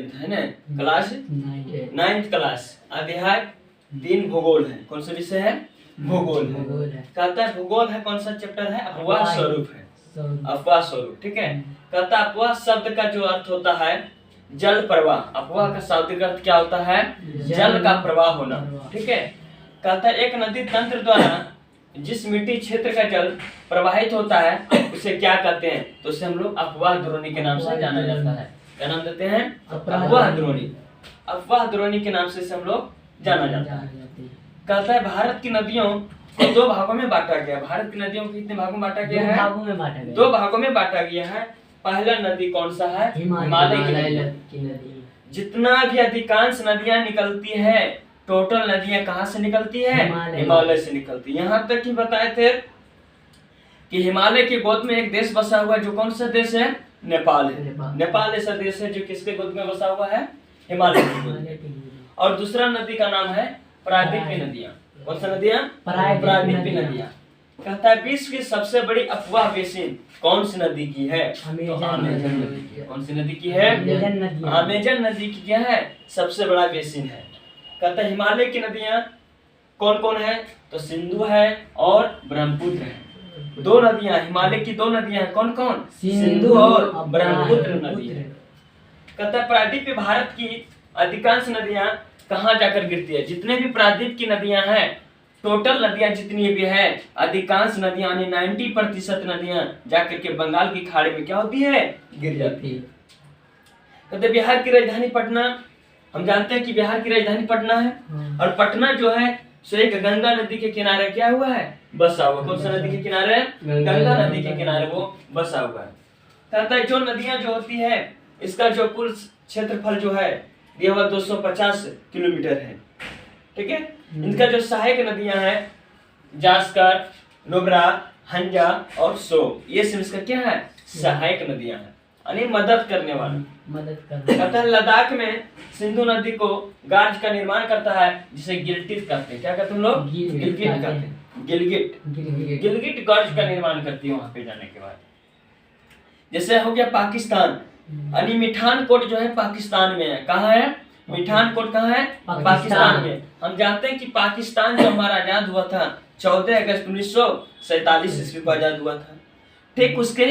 गणित है ना, क्लास 9th क्लास, अध्याय 3 भूगोल है। कौन सा विषय है? भूगोल है। कहता है भूगोल है, कौन सा चैप्टर है? अपवाह स्वरूप है, अपवाह स्वरूप। ठीक है, कहता है अपवाह शब्द का जो अर्थ होता है जल प्रवाह। अपवाह का शाब्दिक अर्थ क्या होता है? जल का प्रवाह होना। ठीक है, कहता है एक नदी तंत्र द्वारा जिस मिट्टी क्षेत्र का जल प्रवाहित होता है उसे क्या कहते हैं? तो उसे हम लोग अपवाह द्रोणी के नाम से जाना जाता है। क्या नाम देते हैं? अपवाह द्रोणी। अपवाह द्रोणी के नाम से इसे हम लोग जाना जाता है। कहता है भारत की नदियों को 2 भागों में बांटा गया। भारत की नदियों को कितने भागों में बांटा गया है? 2 भागों में बांटा गया है। पहला नदी कौन सा है? हिमालय की नदी। जितना भी अधिकांश नदियां निकलती है, टोटल नदियां कहाँ से निकलती है? हिमालय से निकलती है। यहाँ तक कि बताए थे कि हिमालय की गोद में एक देश बसा हुआ है, जो कौन सा देश है? नेपाल है। नेपाल ऐसा देश है जो किसके गोद में बसा हुआ है? हिमालय की गोद में। और दूसरा नदी का नाम है प्रायद्वीपीय नदियां। कौन सा नदियां? प्रायद्वीपीय नदियां। कहता है विश्व की सबसे बड़ी अफवाह बेसिन कौन सी नदी की है? तो अमेजन नदी की। कौन सी नदी की है? अमेजन नदी की क्या है? सबसे बड़ा बेसिन है। कहता है हिमालय की नदियां कौन कौन है? तो सिंधु है और ब्रह्मपुत्र है। 2 नदियां, हिमालय की 2 नदियां कौन कौन? सिंधु और ब्रह्मपुत्र नदी है। कहता है प्रायद्वीपीय भारत की अधिकांश नदियां कहाँ जाकर गिरती है? जितने भी प्रायद्वीप की नदियां हैं, टोटल नदियां जितनी भी है, अधिकांश नदियां यानी 90% नदियां जाकर के बंगाल की खाड़ी में क्या होती है? गिर जाती है। कहते बिहार की राजधानी पटना, हम जानते हैं कि बिहार की राजधानी पटना है, और पटना जो है सो एक गंगा नदी के किनारे क्या हुआ है? बसा हुआ। कौन सा नदी के किनारे? गंगा नदी के किनारे वो बसा हुआ है। कहता है जो नदियां जो होती है इसका जो कुल क्षेत्रफल जो है यह 250 किलोमीटर है। ठीक है, इनका जो सहायक नदियां हैं जास्कर, नुब्रा, हंजा और सो, ये सब इसका क्या है? सहायक नदियां हैं, यानी मदद करने वाली। कहता है लद्दाख में सिंधु नदी को गार्ज का निर्माण करता है जिसे गिलगिट कहते हैं। क्या कहते हैं लोग? गिलगिट कहते हैं। गिलगिट गार्ज का निर्माण करती है वहां पे जाने के बाद। जैसे हो गया पाकिस्तान, यानी मिठान कोट जो है पाकिस्तान में है। कहाँ है? मिठान कोट कहाँ है? पाकिस्तान में। हम जानते हैं कि पाकिस्तान जो हमारा आजाद हुआ था 14 अगस्त 1947 ईस्वी को आजाद हुआ था। ठीक उसके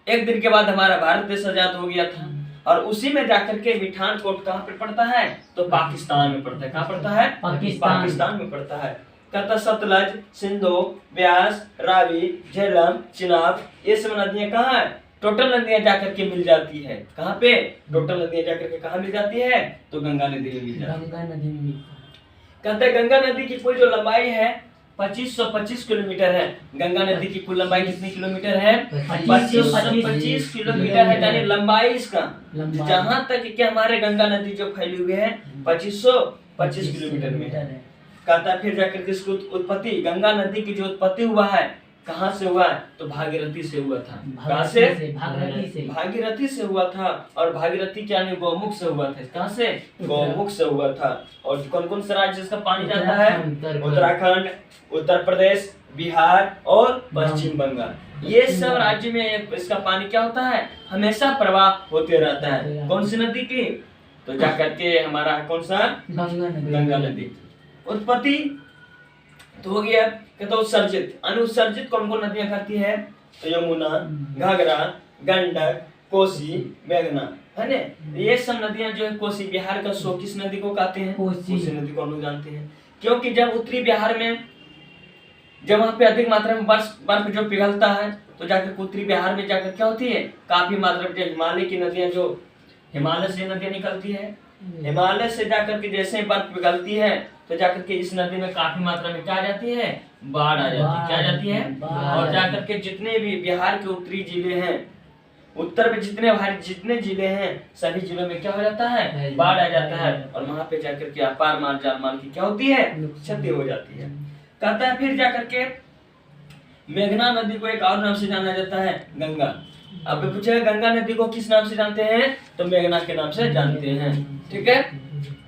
एक दिन के बाद हमारा भारत देश आजाद हो गया था, और उसी में जाकर के मिठान कोट कहाँ पे पड़ता है? तो पाकिस्तान में पड़ता है। कहाँ पड़ता है? पाकिस्तान में पड़ता है। कहता सतलज, सिंधु, ब्यास, रावी, झेलम, चिनाब, ये सब नदियां कहाँ है? टोटल नदियां जाकर के मिल जाती है। कहाँ पे? टोटल नदियां जाकर के कहाँ मिल जाती है? तो गंगा नदी में मिल जाती है। कहते हैं गंगा नदी की कुल जो लंबाई है 2525 किलोमीटर है। गंगा नदी की कुल लंबाई कितनी किलोमीटर है? 2525 किलोमीटर है, यानी लंबाई इसका जहाँ तक कि हमारे गंगा नदी जो फैली हुई है 2525 किलोमीटर में है। कहता है फिर जाकर के इसकी उत्पत्ति, गंगा नदी की जो उत्पत्ति हुआ है कहाँ से हुआ है? तो भागीरथी से हुआ था। कहाँ से? भागीरथी से हुआ था। और भागीरथी क्या नहीं, गौमुख से हुआ था। कहाँ से? गौमुख से हुआ था। और कौन कौन से राज्य इसका पानी जाता है? उत्तराखंड, उत्तर प्रदेश, बिहार और पश्चिम बंगाल, ये सब राज्य में इसका पानी क्या होता है? हमेशा प्रवाह होते रहता है। कौन सी नदी की? तो जाकर के हमारा कौन सा? गंगा नदी। उत्पत्ति तो हो गया। कहता उत्सर्जित, अनुत्सर्जित कौन कौन नदियां करती है? तो यमुना, घाघरा, गंडक, कोसी, मेघना, है ना। ये सब नदियां जो है कोसी, बिहार का सो किस नदी को कहते हैं? कोसी नदी को हम लोग जानते हैं। क्योंकि जब उत्तरी बिहार में जब वहाँ पे अधिक मात्रा में बर्फ जो पिघलता है तो जाकर उत्तरी बिहार में जाकर क्या होती है? काफी मात्रा में हिमालय की नदियां, जो हिमालय से नदियां निकलती है, हिमालय से जाकर के जैसे बर्फ पिघलती है तो जाकर के इस नदी में काफी मात्रा में क्या आ जाती है? बाढ़ आ जाती है। क्या आ जाती है? और जाकर के जितने भी बिहार के उत्तरी जिले हैं, उत्तर में जितने जिले हैं सभी जिलों में क्या हो जाता है? बाढ़ आ जाता है। और वहां पे जाकर के अपार माल जाल माल की क्या होती है? क्षति हो जाती है। कहता है फिर जाकर के मेघना नदी को एक और नाम से जाना जाता है, गंगा। अब पूछेगा गंगा नदी को किस नाम से जानते हैं? तो मेघना के नाम से जानते हैं। ठीक है,